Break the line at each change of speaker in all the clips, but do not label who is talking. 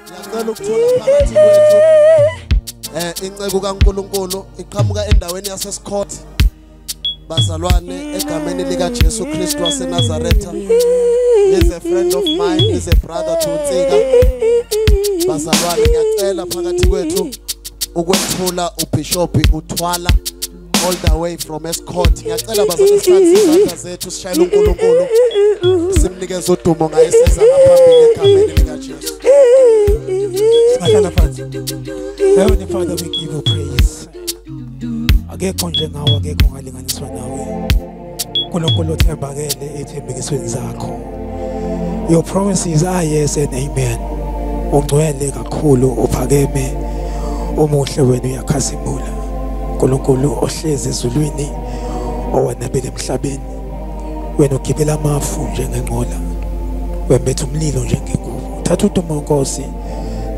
Ngiyacela ukuthola phakathi kwethu incebo kaNkulunkulu iqhamuka endaweni yaseScott. Bazalwane egameni lika Jesu Kristu waseNazaretha. He's a friend of mine, he's a brother to Ntsika. Bazalwane ngiyacela phakathi kwethu ukwethula uBishop uThwala all the way from Escott. Ngiyacela bazalwane sihlanze izandla zethu sishayele uNkulunkulu. Simnikeze udumo ngayisiza ngaphambili egameni lika Jesu.
Heavenly Father, we give you praise. Akekho njengawe, akekho ngalinganiswa nawe. uNkulunkulu othembakele ethembekisweni zakho. Your promises are yes and amen. Ungcwele kakhulu, uphakeme, umuhle wena uyakhazimula. uNkulunkulu ohlezi ezulwini, owanabela emhlabeni. Wena ugibela amafu njengenqola, wembetha umlilo njengengubo. Thatha udumo Nkosi.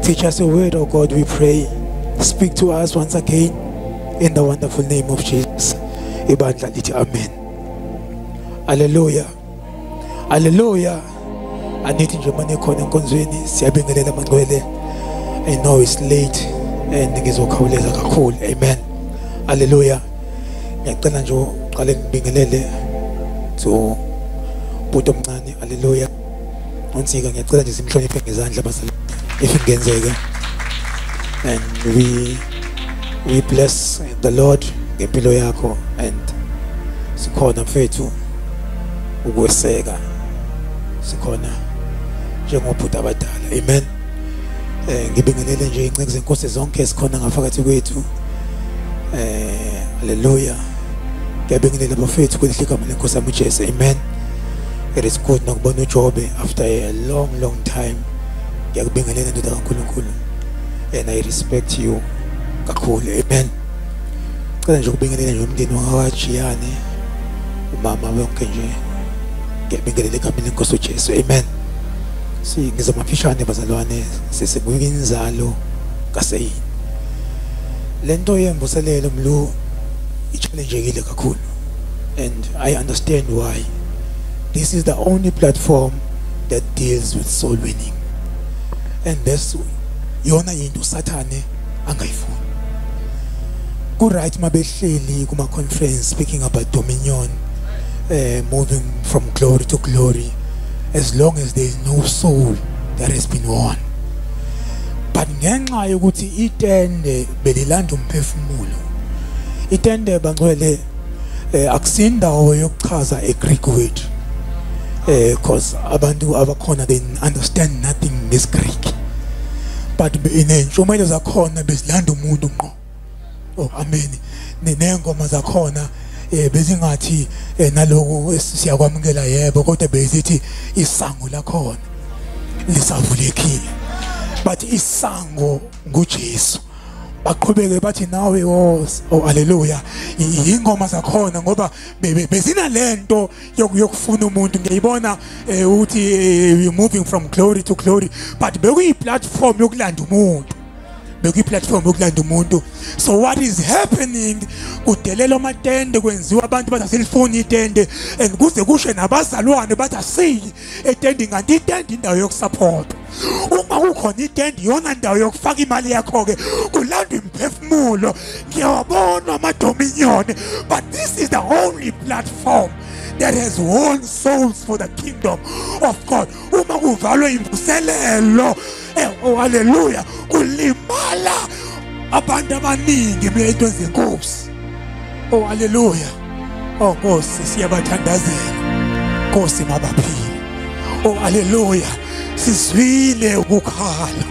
Teach us your word, oh God, we pray. Speak to us once again in the wonderful name of Jesus. Ibandla lithi amen. Hallelujah. Hallelujah. Anithi nje manje khona enkonzweni siyabingelela amangcwele. I know it's late and ngizokhawuleza kakhulu. Amen. Hallelujah. Ngiyacela nje uqale ngibingelele to bhuti omncane. Hallelujah. UNtsika ngiyacela nje simhloniphe ngezandla bazalwane. If it gets again, and we bless the Lord ngempilo yakho and sikhona mfethu ukweseka sikhona njengobhuti abadala. Amen. Ngibingelele nje inceke zenkosi zonke sikhona ngaphakathi kwethu. Hallelujah. Ngiyabingelela bafethu kwelihle igama lenkosi yami uJesu. Amen. It is good nokubona uJobe after a long time. Ngiyakubingelela ndoda kaNkulunkulu and I respect you kakhulu. Amen. Cela nje ukubingelela nje umndeni wakwaJiyane, umama wonke nje. Ngiyabingelela egameni lenkosi uJesu. Amen. Ngizamafishane bazalwane sesenguinzalo kaSeyini. Lento yemvuselelo mlu i-challengeile kakhulu and I understand why. This is the only platform that deals with soul winning. And that's yona into Sathane angayifuni. Ku right mabehleli kuma conference speaking about dominion, moving from glory to glory, as long as there is no soul that has been won. But ngenxa yokuthi itende belilanda umphefumulo, itende bangcwele akusindawo yokuchaza a Greek word, because abantu abakhona they understand nothing in this Greek. But inentshumayelo zakhona bezilanda umuntu ngqo. Oh amen. Nenengoma zakhona bezingathi naloku siyakwamukela yebo kodwa bezithi isango lakhona lisavulekile. But isango nguJesu. Baqhubeke bathi nawe oh hallelujah. Ingoma zakhona ngoba bezina lento yokufuna umuntu ngiyibona uthi we moving from glory to glory, but bekuyi platform yokulanda umuntu. So what is happening kudelela amatende kwenziwa abantu bazaselifoni itende and kuze kushe nabazalwane bathi asiyi etende kanti itende indawo yokusupport. Uma kukhona itende yona indawo yokufaka imali yakho ke kulanda imphefumulo. Ngiyabona amadominion, but this is the only platform that has won souls for the kingdom of God. Uma kuvalwe imvuselelo oh hallelujah kulimala abantu abaningi bethu zenkosi. Oh hallelujah. Oh Nkosi siyabathandazela. Nkosi mabaphile. Oh hallelujah. Sizwile ukukhala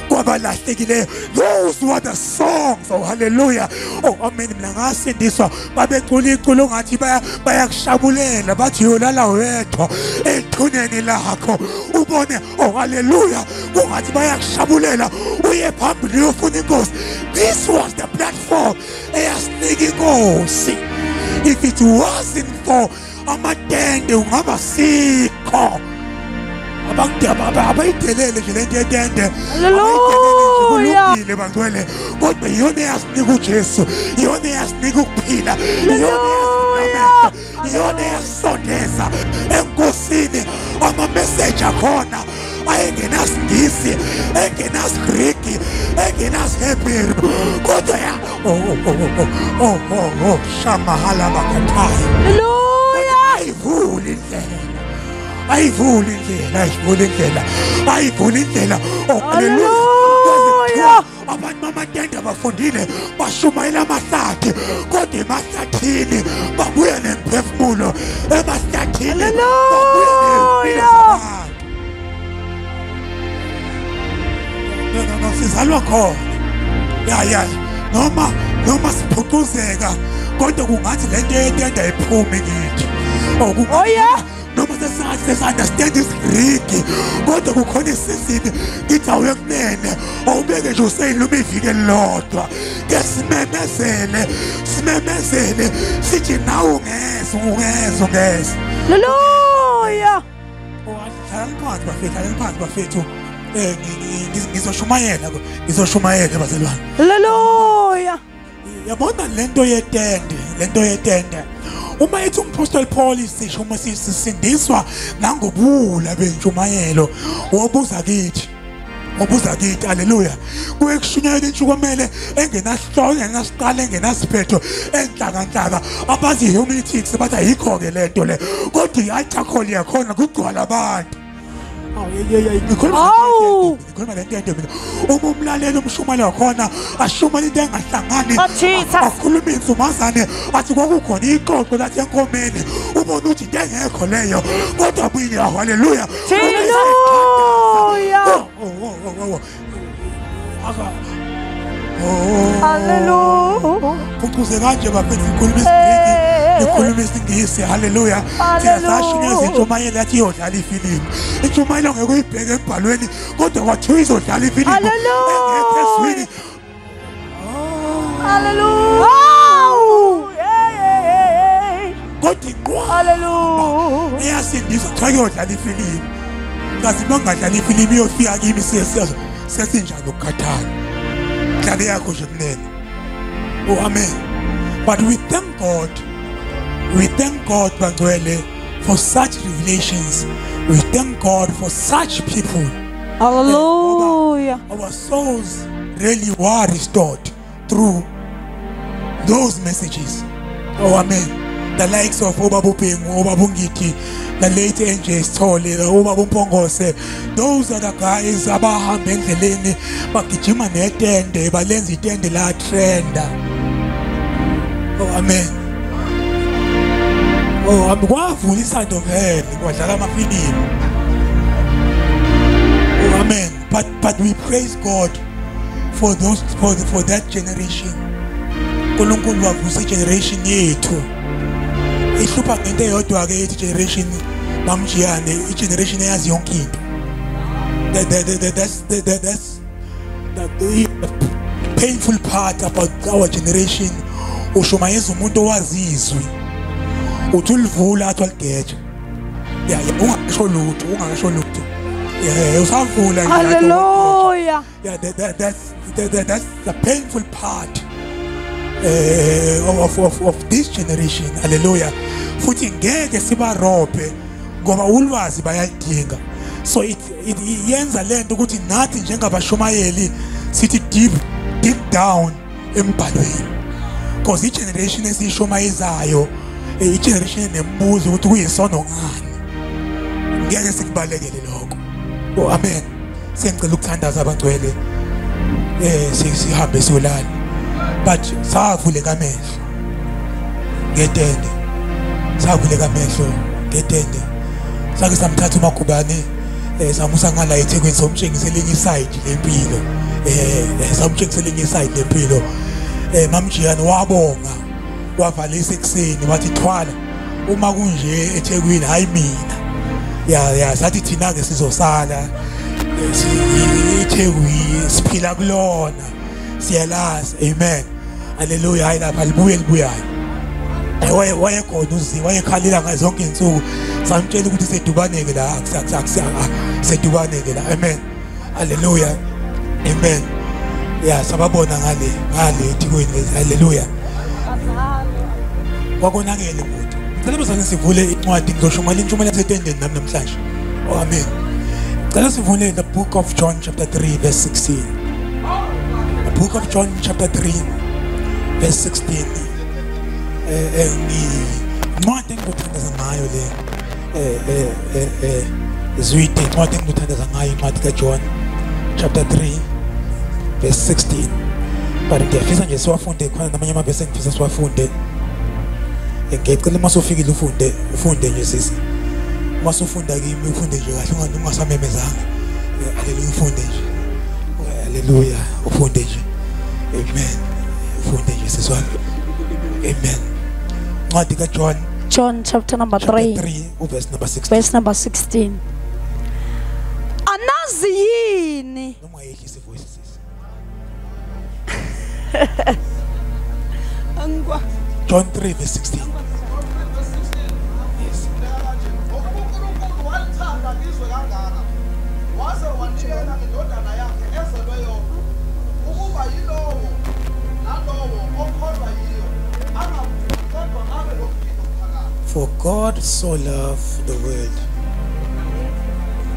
kwabalahlekileyo. Those were the songs. Oh hallelujah. Oh amen. Mina ngasindiswa babecula iculo ngathi bayakushabulela bathi yolala wedwa ethuneni lakho ubone. Oh hallelujah. Kungathi bayakushabulela uye phambili uyofuna inkosi. This was the platform eyasinika inkosi. If it wasn't for amatende ungaba sikho. Abayitelele nje lento yetende.
Hallelujah.
Kulungile bangcwele kodwa yona yasinika uJesu, yona yasinika ukuphila, yona yasondeza enkosini. Ama message akhona
ayengenasingisi engenasigriki engenasihebheru kodwa ya shamahala bakathaya
Hallelujah.
ayivula indlela oh hallelujah abantu bamatende abafundile bashumayela amahlathi kodwa emahlathini babuya nemphefumulo emahlathini babuya nempilo zabantu no sizalwa khona ya noma siphucuzeka kodwa kungathi lento yetende ayiphumi kithi
Oh yeah.
noma sesunderstand this Greek kodwa kukhona isizini ngithi awuyekunene awubeke nje useyiluma iviki elilodwa ke simemezele sithi nawe ungeza
Hallelujah.
Hlala phansi bafethu ngizoshumayela bazalwane
Hallelujah.
yabona lento yetende uma ethi umpostoli Paul isisho uma sisindiswa nangobula bentshumayelo wobuza kithi haleluya kuyekushunyayela intshukomele engenahloko engenasiqala engenasiphetho enhlaka abazi humanities bathi ayikho ke lento le kodwa iyachakholi yakhona kugcwala abantu ngikhuluma lento mina uma umlaleli umshumela wakhona ashumela into engahlangani akhuluma insumazane athi kwakukhona iqoqo lathi enkomeni ubona ukuthi into engekho leyo kodwa buyile haleluya
Hallelujah.
Kukuze kanje bafethu ikhuluma isingisi haleluya siyasashunyeza intshumayelo yathi iyodlala ifilimu intshumayelo ngeke uyibheke embhalweni kodwa kwathiwa izodlala ifilimu engekho ezwini
Hallelujah.
kodwa inqwa
Hallelujah.
iyasindiswa kuthiwa kuyodlala ifilimu kazi bangadlala ifilimu iyofika kimi sesinjalo ukukhathala dlala yakho nje kunene oh amen. But we thank God Bangwele for such revelations. We thank God for such people.
Hallelujah.
Our souls really were restored through those messages. Oh amen. The likes of Obabu Pengu, Obabu Ngiti, the late NJ Stoli, the Obabu Pongose, those are the guys Abaha Benzelene, Bakijima Netende, Balenzi Tende La Trend. Oh amen. Oh, I'm going for this side of hell. Oh amen. But we praise God for that generation. Kulunkulu wavuse generation yethu. Ihlupha ngento eyodwa ke ethi generation bamjiyane igeneration eyazi yonke into. That's the painful part about our generation. Ushumayeza umuntu owazizwe uthulivula athi aligeje ungasho lutho usavula nje
Hallelujah.
yeah that's the painful part of this generation hallelujah futhi ngeke sibarobhe ngoba ulwazi bayalidinga so it yenza lento ukuthi nathi njengabashumayeli sithi deep down embhalweni because each generation esishumayezayo igeneration nembuzo ukuthi kuyisono ngani ngeke sikubalekele lokho oh amen sengicela ukuthandaza abangcwele sihambe siyolala but savuleka amehlo ngetende sake samthatha uMagubane samusa ngala eThekwini somtshengisela enye side lempilo samtshengisela enye side lempilo mamjiyane wabonga wavalisa ekseni wathi thwala uma kunje eThekwini hayi mina ya sathi thina ke sizosala eThekwini siphila kulona siyalazi amen haleluya hayi lapha libuyayo wayekhona uziwa wayekhalila ngazo zonke insuku samtshela ukuthi sedubaneke la sedubaneke la amen haleluya amen ya sababona ngale eThekwini haleluya kwakonakele ukuthi ngicela bazane sivule incwadi ngizoshumayela intshumayelo yasetendeni nami namhlanje oh amen Ngicela sivule the book of John chapter 3 verse 16. The book of John chapter 3 verse 16. Incwadi engikuthandaza ngayo le zwide incwadi engikuthandaza ngayo incwadi kaJohn chapter 3 verse 16. But ngiyafisa nje siwafunde khona namanye amavesi engifisa siwafunde. Ngicela masufikile ufunde nje sisi. Masufunda kimi ufunde nje kahle ungasamemezanga. Haleluya ufunde nje. Haleluya ufunde nje. Amen. Ufunde nje sisi wami. Amen. Incwadi kaJohn
chapter number 3
verse number 16.
verse number 16. Anazi yini?
Noma yehlise voice sisi.
Angwa.
John 3 verse 16. Yes. For God so loved the world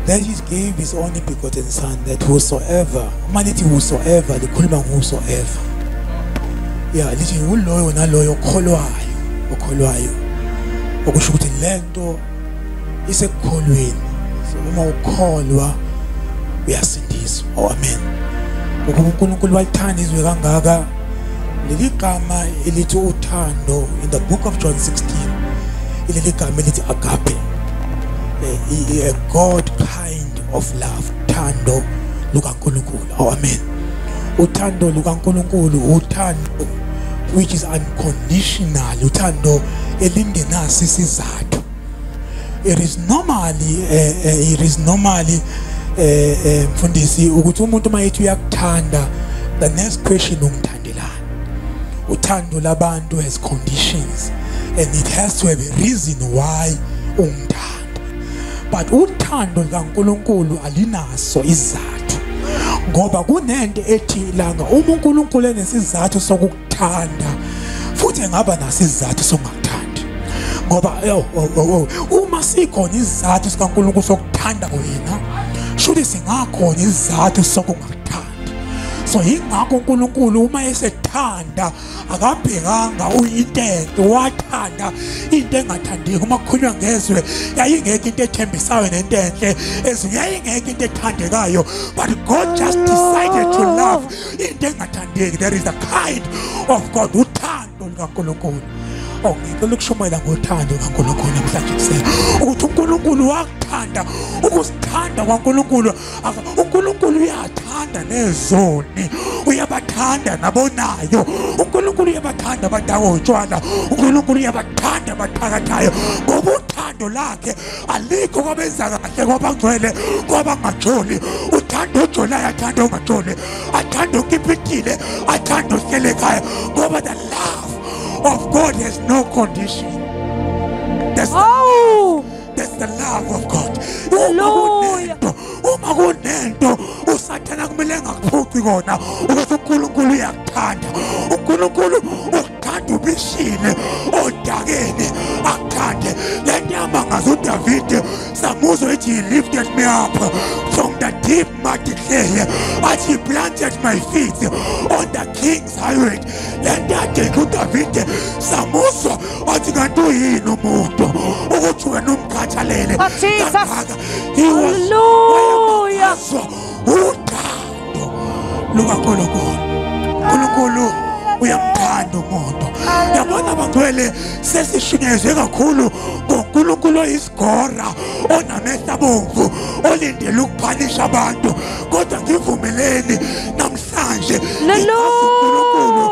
that he gave his only begotten son, that whosoever, humanity whosoever, likhuluma whosoever. Yeah, lithi uloyo naloyo okholwayo okusho ukuthi lento isekukholweni. So uma ukholwa uyasindiswa. Oh amen. uNkulunkulu walithanda izwe kangaka leli gama elithi uthando in the book of John 16 ileli gama elithi agape, a God kind of love, thando lukaNkulunkulu. Oh amen. Uthando lukaNkulunkulu uthando which is unconditional, uthando elingenaso isizathu. It is normally mfundisi ukuthi umuntu mayethi uyakuthanda, the next question ungithandelani. Uthando labantu has conditions and it has to have a reason why ungithanda. But uthando lukaNkulunkulu alinaso izathu, ngoba kunento ethi langa uma uNkulunkulu enesizathu sokukuthanda futhi engaba nasizathu sokungakuthandi. Ngoba uma sikhona izathu sikaNkulunkulu sokuthanda wena, should singakhona izathu sokungakuthandi. So ingakho uNkulunkulu uma esethanda akabhekanga uyintento, wathanda into engathandeki. Uma kukhulunywa ngezwe yayingekho into ethembisayo nento enhle, ezwe yayingekho into ethandekayo, but God just decided to love into engathandeki. There is a kind of God, uthando lukaNkulunkulu. Ngicela ukushumayela ngothando kaNkulunkulu namhlanje kusena ukuthi uNkulunkulu wakuthanda. Ukusithanda kwaNkulunkulu, uNkulunkulu uyathanda nezoni, uyabathanda nabonayo. uNkulunkulu uyabathanda abadaka utshwala, uNkulunkulu uyabathanda abathakathayo, ngoba uthando lakhe alikho kwabenza kahle, kwabangcwele, kwabangajoli. Uthando ojolayo athanda ongajoli, athanda okipitile, athanda ohlele ekhaya, ngoba the love of God has no condition. That's the love of God. Uma kunento usathana kumele ngakuphuci kona ukuthi uNkulunkulu uyakuthanda. uNkulunkulu ukuthanda ubishile odakeni akuthande. Le nyama ngazo uDavid samuzwa ethi he lifted me up from the deep muddy clay, and he planted my feet on the king's highway. Le ndade uDavid samuzwa athi kanti uyini umuntu ukuthi wena umkhathalele.
Hallelujah.
Uthando lukaNkulunkulu. uNkulunkulu uyamthanda umuntu. Yabona abangcwele sesishinyezwe kakhulu ngoNkulunkulu oyisigora, onamehlo abomvu, olindele ukuphanisha abantu. Kodwa ngivumeleni namhlanje uNkulunkulu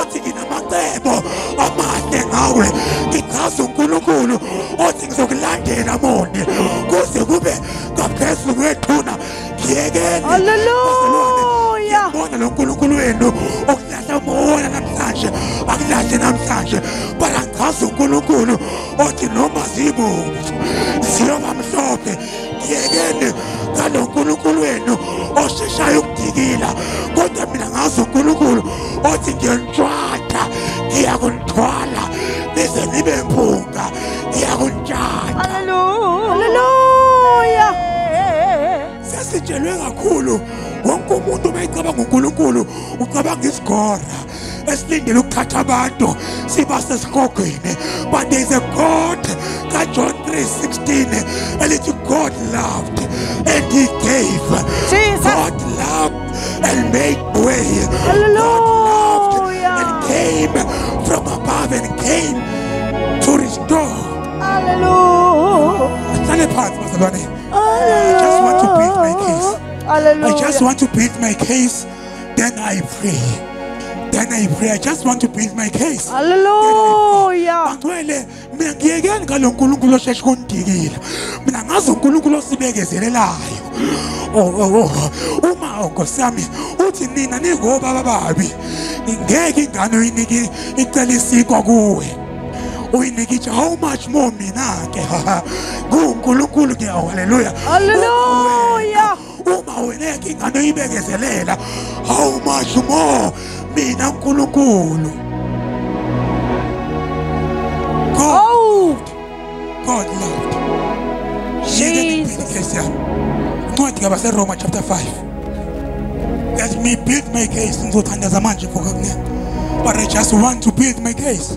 othi nginamacebo amahle ngawe. Ngichaza uNkulunkulu othi ngizokulandela moni kuze kube ngaphezulu kwethuna. Ngiyekeni.
Hallelujah.
Bona lo uNkulunkulu wenu okulahla umoya namhlanje, akulahle namhlanje, but angazi uNkulunkulu othi noma zibomvu ziyoba mhlophe. Ngiyekeni ngalo uNkulunkulu wenu osheshayo ukudikila, kodwa mina ngazi uNkulunkulu othi ngiyonitshwatha, ngiyakunithwala nize nibe mpunga, ngiyakunitshata.
Hallelujah.
uma icabanga uNkulunkulu ucabanga isigora esilindele ukuthatha abantu sibase esigogweni. But there is a God kaJohn 3:16 elithi God loved and he gave.
Jesus.
God loved and made way.
Hallelujah.
God loved and came from above and came to restore.
Hallelujah.
I just want to build my case.
Hallelujah.
I just want to build my case. Then I pray. Then I pray. I just want to build my case.
Hallelujah.
Angcwele mina ngiyekeni ngalonkulunkulu osheshe kundikile. Mina ngazi uNkulunkulu osibekezelelayo. Uma ngosami uthi nina ningobaba babi. Ngeke ingane uyiniki icela isikwa kuwe. Uyiniki how much more mina ke kuNkulunkulu ke haleluya.
Hallelujah.
Uma wena ke ingane uyibekezelela how much more mina uNkulunkulu. God loved.
Jesus.
Roma chapter 5. Let me build my case. But I just want to build my case.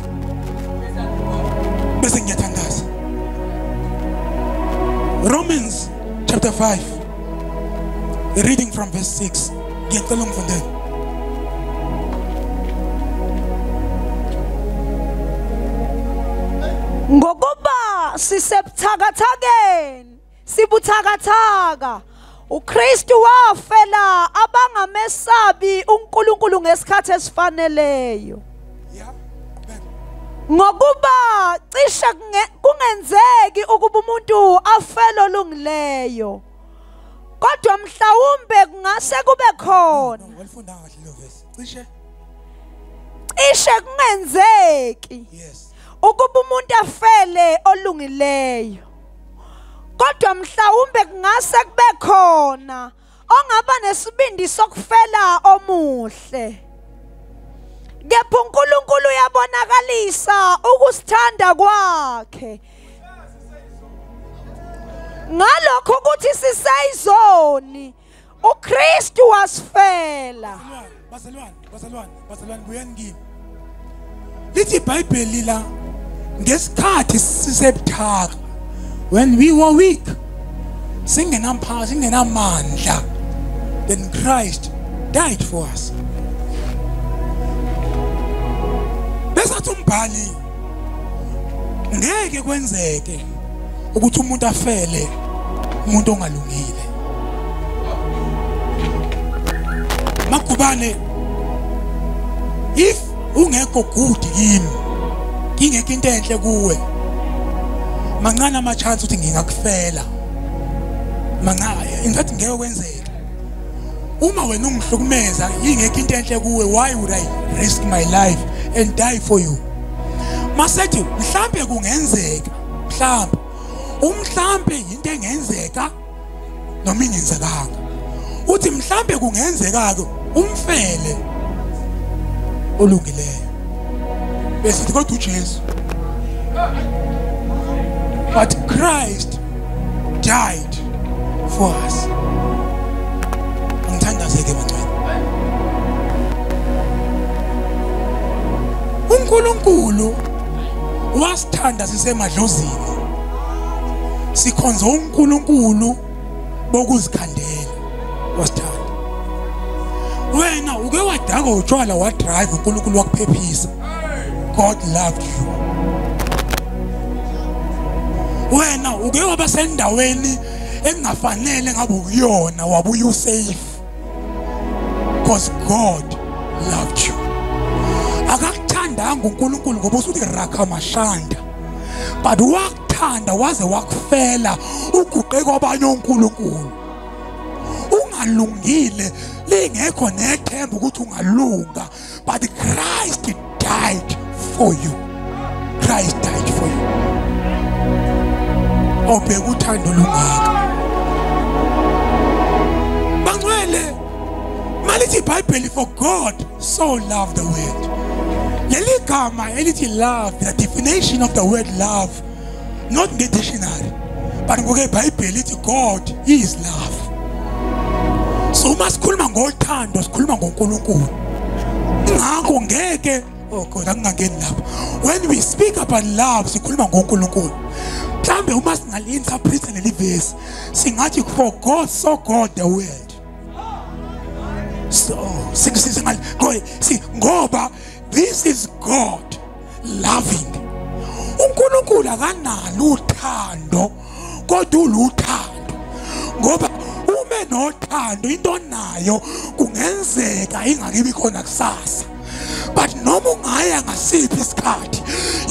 Romans chapter 5. Reading from verse 6.
Ngokuba sisebuthakathakeni sibuthakathaka uKristu wafela abangamesabi uNkulunkulu ngesikhathi esifaneleyo. Ngokuba cishe kungenzeki ukuba umuntu afele olungileyo. Kodwa mhlawumbe kungase kube khona. Cishe kungenzeki. Ukuba umuntu afele olungileyo. Kodwa mhlawumbe kungase kube khona ongaba nesibindi sokufela omuhle. Kepha uNkulunkulu uyabonakalisa ukusithanda kwakhe. Ngalokho ukuthi sisayizoni uKristu wasifela.
Bazalwane buyangini. Lithi iBhayibheli la ngesikhathi sisebuthaka when we were weak singenamandla then Christ died for us. Besathi umbhali ngeke kwenzeke ukuthi umuntu afele umuntu ongalungile. Makubane if ungekho good kimi ngingeke into enhle kuwe mancane ama chance ukuthi ngingakufela ingathi ngeke kwenzeke. Uma wena ungihlukumeza ingeke into enhle kuwe, why would I risk my life and die for you? Masethi mhlambe kungenzeka mhlambe into engenzeka noma ingenzekanga. Uthi mhlambe kungenzeka ke umfele olungileyo bese kodwa uJesu. But Christ died for us. Ngithandazeke bantwana. uNkulunkulu wasithanda sisemadlozini. Sikhonza uNkulunkulu bokuzikhandela. Wasithanda. Wena uke wadaka utshwala wa drive uNkulunkulu wakuphephisa. God loved you. Wena uke waba sendaweni engafanele ngabe uyona wabuya usafe. Because God loved you. Akakuthandanga uNkulunkulu ngoba usuthi rakamashanda. But wakuthanda waze wakufela uguqe kwabanye uNkulunkulu. Ungalungile lingekho nethemba ukuthi ungalunga, but Christ died for you. Christ died for you. Obheka uthando lungaka. Bangcwele malithi iBhayibheli for God so loved the world. Leli gama elithi love, the definition of the word love, not in the dictionary, but ngoke iBhayibheli ithi God is love. So uma sikhuluma ngothando sikhuluma ngoNkulunkulu. Ingakho ngeke God angangeni lapho. When we speak about love sikhuluma ngoNkulunkulu. Mhlambe uma singalinterpreta leli verse singathi for God so God the world. So ngoba this is God loving. uNkulunkulu akanalo uthando kodwa uluthando ngoba ume nothando into nayo kungenzeka ingakibi khona kusasa. But noma ungaya ngasiphi isikhathi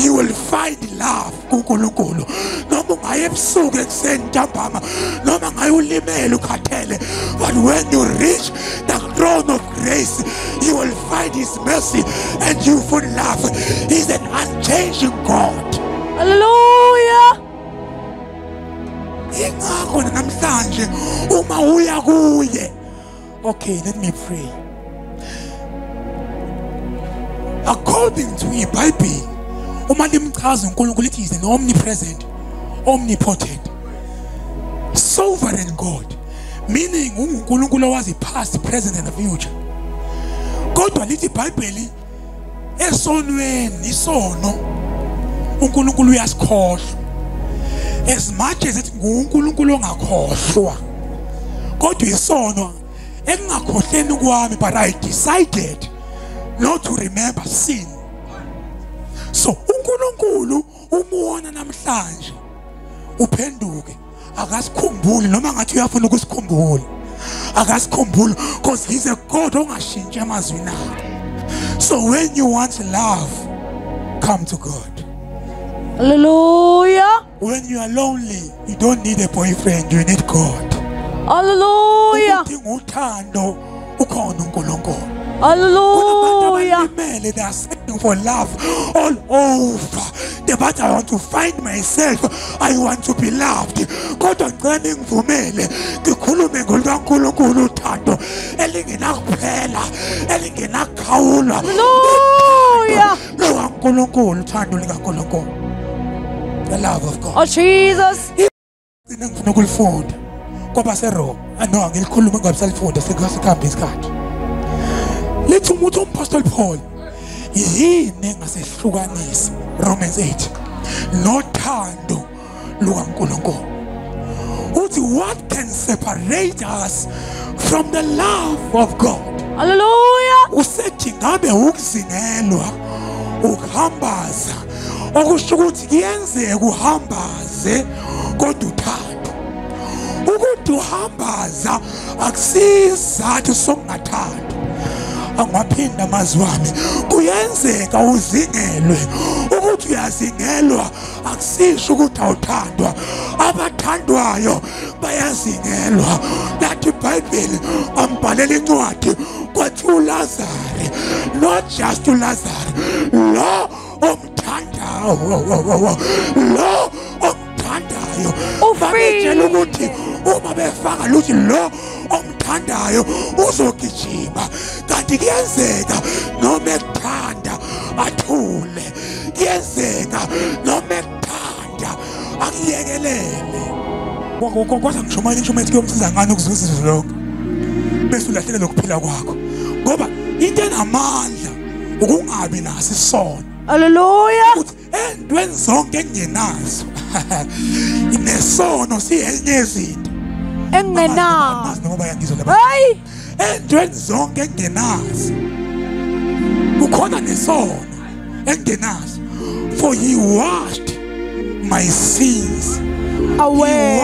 you will find love kuNkulunkulu. Noma ungaya ebusuku ekuseni ntambama noma ngaya ulimele ukhathele, but when you reach the throne of grace you will find his mercy and you will love. He's an unchanging God.
Hallelujah.
Ingakho namhlanje uma uya kuye. Okay, let me pray. According to the Bible, uma limchaza uNkulunkulu lithi is an omnipresent, omnipotent, sovereign God, meaning uNkulunkulu owazi past, present and future. Kodwa lithi iBhayibheli esonweni isono uNkulunkulu uyasikhohlwa. As much as it nguNkulunkulu ongakhohlwa, kodwa isono engakhohleni kwami, but I decided not to remember sin. So uNkulunkulu umuona namhlanje uphenduke akasikhumbuli noma ngathi uyafuna ukusikhumbula akasikhumbuli because he's a God ongashintsha amazwini akhe. So when you want love, come to God.
Hallelujah.
When you are lonely, you don't need a boyfriend, you need God.
Hallelujah.
Uthando ukhona uNkulunkulu.
Hallelujah.
They are searching for love all over. But I want to find myself. I want to be loved. God ngicela ngivumele ngikhulume ngoluNkulunkulu uthando elingenakuphela elingenakhawula.
Hallelujah.
LoNkulunkulu uthando likaNkulunkulu. The love of God.
Oh Jesus.
Ngifuna ukulifunda ngoba seRome. No, ngilikhuluma ngabisalifunda sekuhamba isikhathi. Let's move to Apostle Paul. Yini engasehlukanisa Romans 8 nothando lukaNkulunkulu. Uthi what can separate us from the love of God?
Hallelujah.
Usethi ngabe ukuzingelwa ukuhambaza okusho ukuthi kuyenzeka uhambaze kodwa uthando. Ukuthi uhambaza akusizathu sokungathanda. Angaphinda amazwi ami kuyenzeka uzingelwe ukuthi uyazingelwa akusisho ukuthi awuthandwa. Abathandwayo bayazingelwa. Nathi iBhayibheli ambhalela incwadi kwathi uLazarus, not just uLazarus, lo omthandayo, lo omthandayo ubabetshela ukuthi uma befaka luthi lo omthandayo uzogijima, kanti kuyenzeka noma ekuthanda athule, kuyenzeka noma ekuthanda akuyekelele. Kodwa ngisho manje ngisho methi kuyomsiza ngani ukuzwisisa lokho bese ulahlele lokuphila kwakho ngoba into enamandla ukungabi naso isono.
Hallelujah.
Endweni zonke engenazo inesono siyenye izinto
Engena.
ngoba yangizwa lapha.
Hey.
Endweni zonke engenazo ukhona nesono engenazo. For he washed my sins
Away.